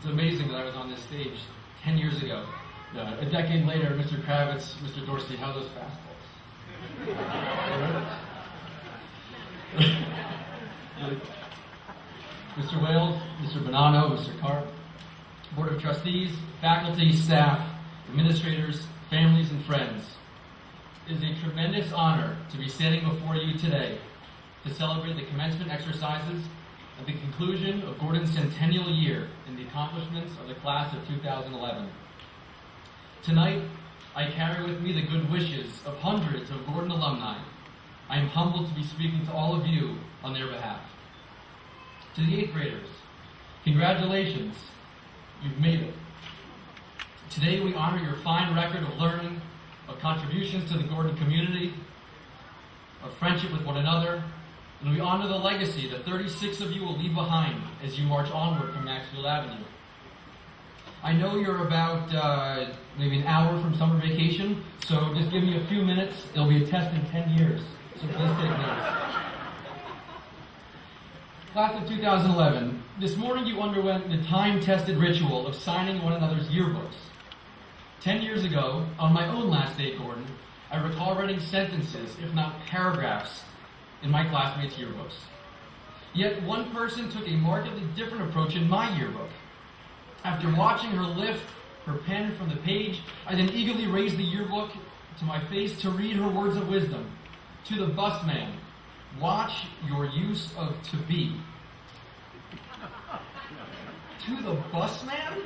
It's amazing that I was on this stage 10 years ago. A decade later, Mr. Kravitz, Mr. Dorsey, how are those fastballs? Mr. Wales, Mr. Bonanno, Mr. Karp, Board of Trustees, faculty, staff, administrators, families, and friends. It is a tremendous honor to be standing before you today to celebrate the commencement exercises at the conclusion of Gordon's centennial year in the accomplishments of the class of 2011. Tonight, I carry with me the good wishes of hundreds of Gordon alumni. I am humbled to be speaking to all of you on their behalf. To the 8th graders, congratulations, you've made it. Today we honor your fine record of learning, of contributions to the Gordon community, of friendship with one another, and we honor the legacy that 36 of you will leave behind as you march onward from Maxfield Avenue. I know you're about maybe an hour from summer vacation, so just give me a few minutes. It'll be a test in 10 years, so please take notes. Class of 2011, this morning you underwent the time-tested ritual of signing one another's yearbooks. 10 years ago, on my own last day at Gordon, I recall writing sentences, if not paragraphs, in my classmates' yearbooks. Yet one person took a markedly different approach in my yearbook. After watching her lift her pen from the page, I then eagerly raised the yearbook to my face to read her words of wisdom. To the busman, watch your use of to be. To the busman?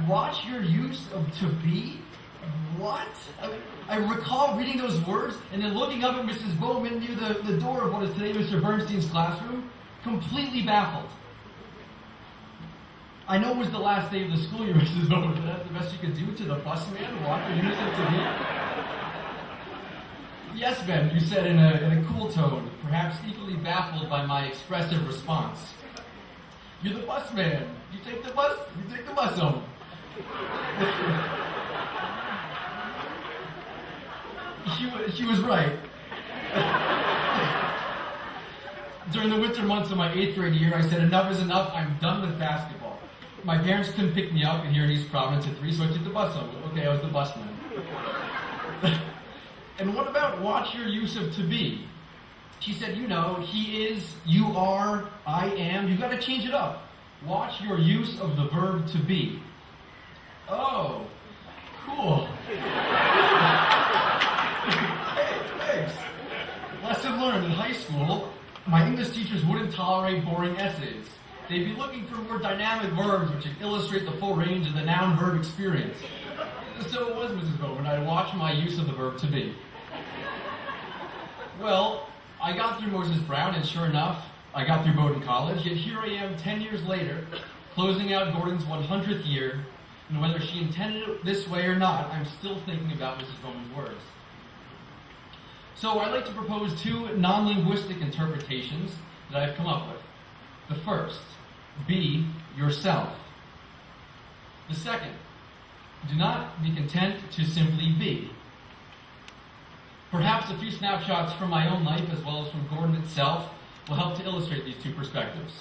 Watch your use of to be? What? I recall reading those words and then looking up at Mrs. Bowman near the door of what is today Mr. Bernstein's classroom, completely baffled. I know it was the last day of the school year, Mrs. Bowman, but that's the best you could do to the busman? Watch your use of to be? Yes, Ben, you said in a cool tone, perhaps equally baffled by my expressive response. You're the busman. You take the bus home. She was right. During the winter months of my 8th grade year, I said, enough is enough, I'm done with basketball. My parents couldn't pick me up here in East Providence at 3, so I took the bus home. Okay, I was the busman. And what about watch your use of to be? She said, you know, he is, you are, I am. You've got to change it up. Watch your use of the verb to be. Oh, cool. Thanks. Lesson learned in high school, my English teachers wouldn't tolerate boring essays. They'd be looking for more dynamic verbs which would illustrate the full range of the noun-verb experience. So it was, Mrs. Bowman. I watched my use of the verb to be. Well, I got through Moses Brown, and sure enough, I got through Bowdoin College, yet here I am 10 years later, closing out Gordon's 100th year, and whether she intended it this way or not, I'm still thinking about Mrs. Bowman's words. So I'd like to propose 2 non-linguistic interpretations that I've come up with. The first, be yourself. The second, do not be content to simply be. Perhaps a few snapshots from my own life as well as from Gordon itself will help to illustrate these 2 perspectives.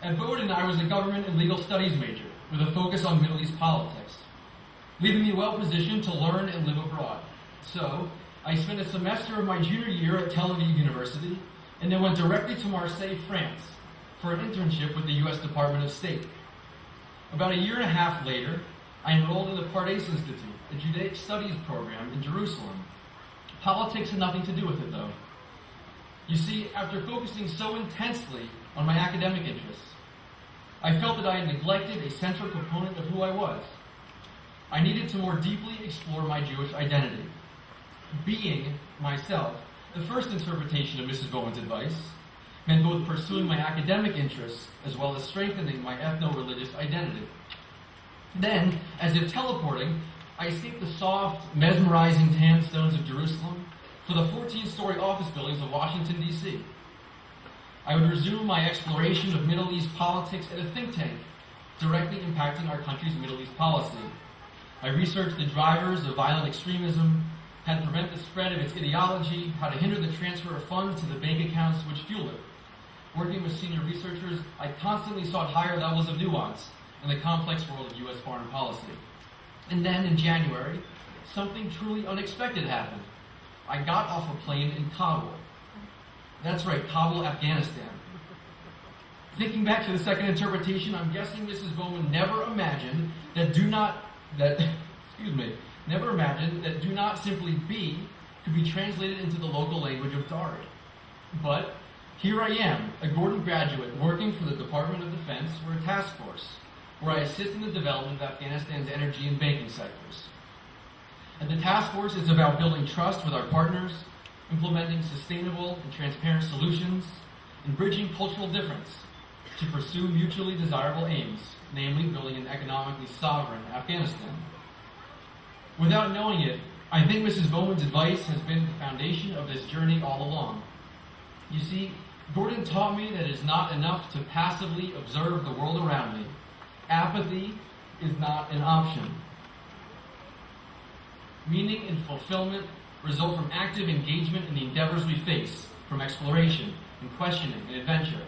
At Bowdoin, I was a government and legal studies major with a focus on Middle East politics, leaving me well positioned to learn and live abroad. So, I spent a semester of my junior year at Tel Aviv University and then went directly to Marseille, France for an internship with the U.S. Department of State. About a year and a half later, I enrolled in the Pardes Institute, a Judaic studies program in Jerusalem. Politics had nothing to do with it, though. You see, after focusing so intensely on my academic interests, I felt that I had neglected a central component of who I was. I needed to more deeply explore my Jewish identity. Being myself, the first interpretation of Mrs. Bowman's advice, meant both pursuing my academic interests as well as strengthening my ethno-religious identity. Then, as if teleporting, I escaped the soft, mesmerizing tan stones of Jerusalem for the 14-story office buildings of Washington, D.C. I would resume my exploration of Middle East politics at a think tank, directly impacting our country's Middle East policy. I researched the drivers of violent extremism, how to prevent the spread of its ideology, how to hinder the transfer of funds to the bank accounts which fuel it. Working with senior researchers, I constantly sought higher levels of nuance, and the complex world of U.S. foreign policy. And then in January, something truly unexpected happened. I got off a plane in Kabul. That's right, Kabul, Afghanistan. Thinking back to the second interpretation, I'm guessing Mrs. Bowman never imagined that do not simply be could be translated into the local language of Dari. But here I am, a Gordon graduate working for the Department of Defense for a task force, where I assist in the development of Afghanistan's energy and banking sectors. At the task force, it's about building trust with our partners, implementing sustainable and transparent solutions, and bridging cultural difference to pursue mutually desirable aims, namely building an economically sovereign Afghanistan. Without knowing it, I think Mrs. Bowman's advice has been the foundation of this journey all along. You see, Gordon taught me that it is not enough to passively observe the world around me. Apathy is not an option. Meaning and fulfillment result from active engagement in the endeavors we face, from exploration and questioning and adventure.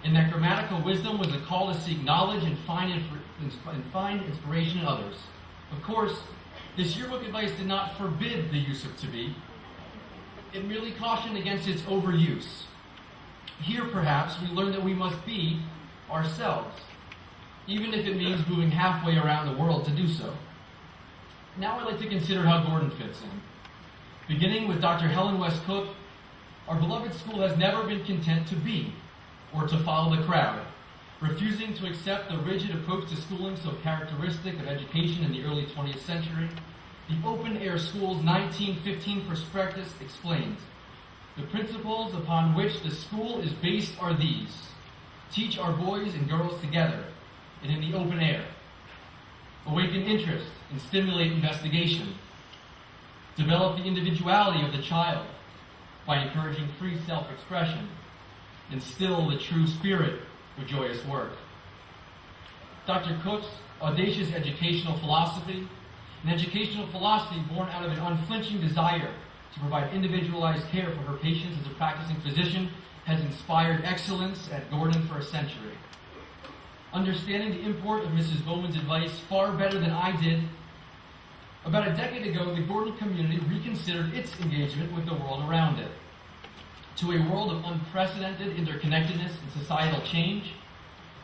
And that grammatical wisdom was a call to seek knowledge and find inspiration in others. Of course, this yearbook advice did not forbid the use of to be. It merely cautioned against its overuse. Here, perhaps, we learn that we must be ourselves, even if it means moving halfway around the world to do so. Now I'd like to consider how Gordon fits in. Beginning with Dr. Helen West Cook, our beloved school has never been content to be, or to follow the crowd, refusing to accept the rigid approach to schooling so characteristic of education in the early 20th century. The open-air school's 1915 prospectus explains, "The principles upon which the school is based are these: teach our boys and girls together and in the open air, awaken interest and stimulate investigation, develop the individuality of the child by encouraging free self-expression, instill the true spirit of joyous work." Dr. Cook's audacious educational philosophy, an educational philosophy born out of an unflinching desire to provide individualized care for her patients as a practicing physician, has inspired excellence at Gordon for a century. Understanding the import of Mrs. Bowman's advice far better than I did, about a decade ago, the Gordon community reconsidered its engagement with the world around it. To a world of unprecedented interconnectedness and societal change,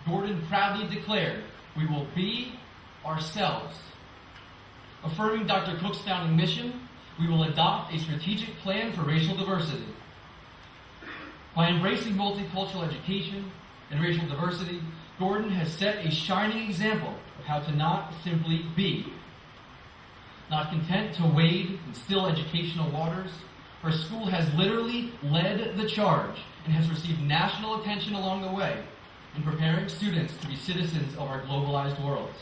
Gordon proudly declared, "We will be ourselves." Affirming Dr. Cook's founding mission, we will adopt a strategic plan for racial diversity. By embracing multicultural education and racial diversity, Gordon has set a shining example of how to not simply be. Not content to wade in still educational waters, her school has literally led the charge and has received national attention along the way in preparing students to be citizens of our globalized world.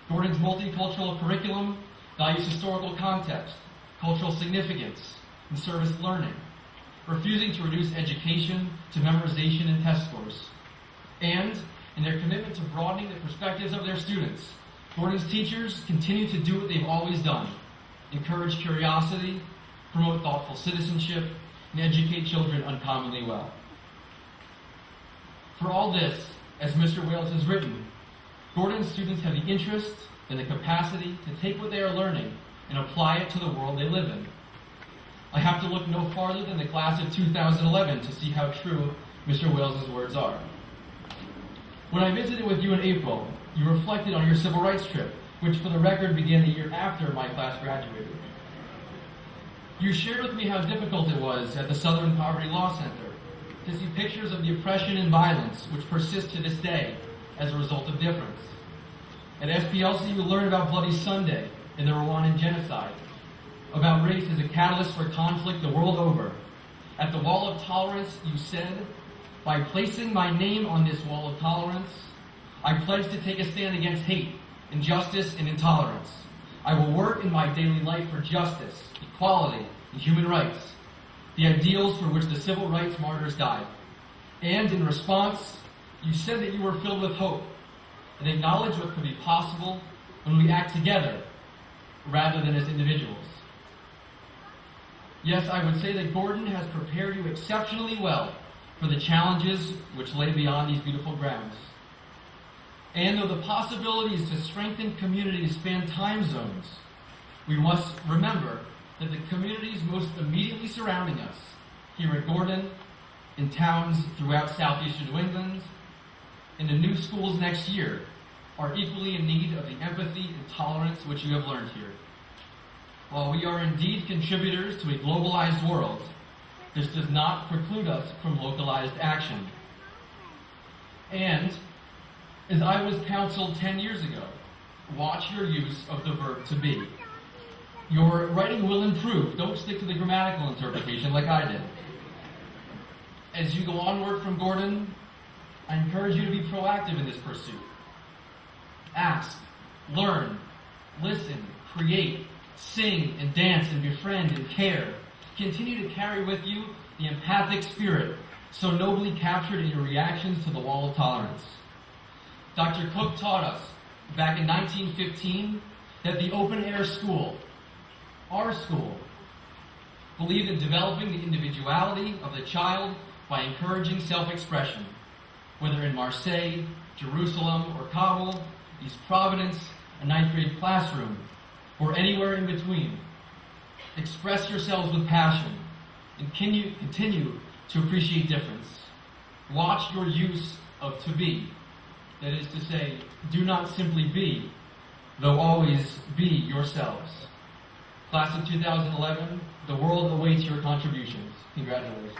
Gordon's multicultural curriculum values historical context, cultural significance, and service learning, refusing to reduce education to memorization and test scores. And, in their commitment to broadening the perspectives of their students, Gordon's teachers continue to do what they've always done: encourage curiosity, promote thoughtful citizenship, and educate children uncommonly well. For all this, as Mr. Wales has written, Gordon's students have the interest and the capacity to take what they are learning and apply it to the world they live in. I have to look no farther than the class of 2011 to see how true Mr. Wales' words are. When I visited with you in April, you reflected on your civil rights trip, which for the record began the year after my class graduated. You shared with me how difficult it was at the Southern Poverty Law Center to see pictures of the oppression and violence which persist to this day as a result of difference. At SPLC, you learned about Bloody Sunday and the Rwandan genocide, about race as a catalyst for conflict the world over. At the Wall of Tolerance, you said, "By placing my name on this wall of tolerance, I pledge to take a stand against hate, injustice, and intolerance. I will work in my daily life for justice, equality, and human rights, the ideals for which the civil rights martyrs died." And in response, you said that you were filled with hope and acknowledged what could be possible when we act together rather than as individuals. Yes, I would say that Gordon has prepared you exceptionally well for the challenges which lay beyond these beautiful grounds. And though the possibilities to strengthen communities span time zones, we must remember that the communities most immediately surrounding us, here at Gordon, in towns throughout southeastern New England, and in new schools next year, are equally in need of the empathy and tolerance which you have learned here. While we are indeed contributors to a globalized world, this does not preclude us from localized action. And, as I was counseled 10 years ago, watch your use of the verb to be. Your writing will improve. Don't stick to the grammatical interpretation like I did. As you go onward from Gordon, I encourage you to be proactive in this pursuit. Ask, learn, listen, create, sing and dance and befriend and care. Continue to carry with you the empathic spirit so nobly captured in your reactions to the wall of tolerance. Dr. Cook taught us back in 1915 that the open-air school, our school, believed in developing the individuality of the child by encouraging self-expression, whether in Marseille, Jerusalem, or Kabul, East Providence, a ninth grade classroom, or anywhere in between. Express yourselves with passion and continue to appreciate difference. Watch your use of to be. That is to say, do not simply be, though always be yourselves. Class of 2011, the world awaits your contributions. Congratulations.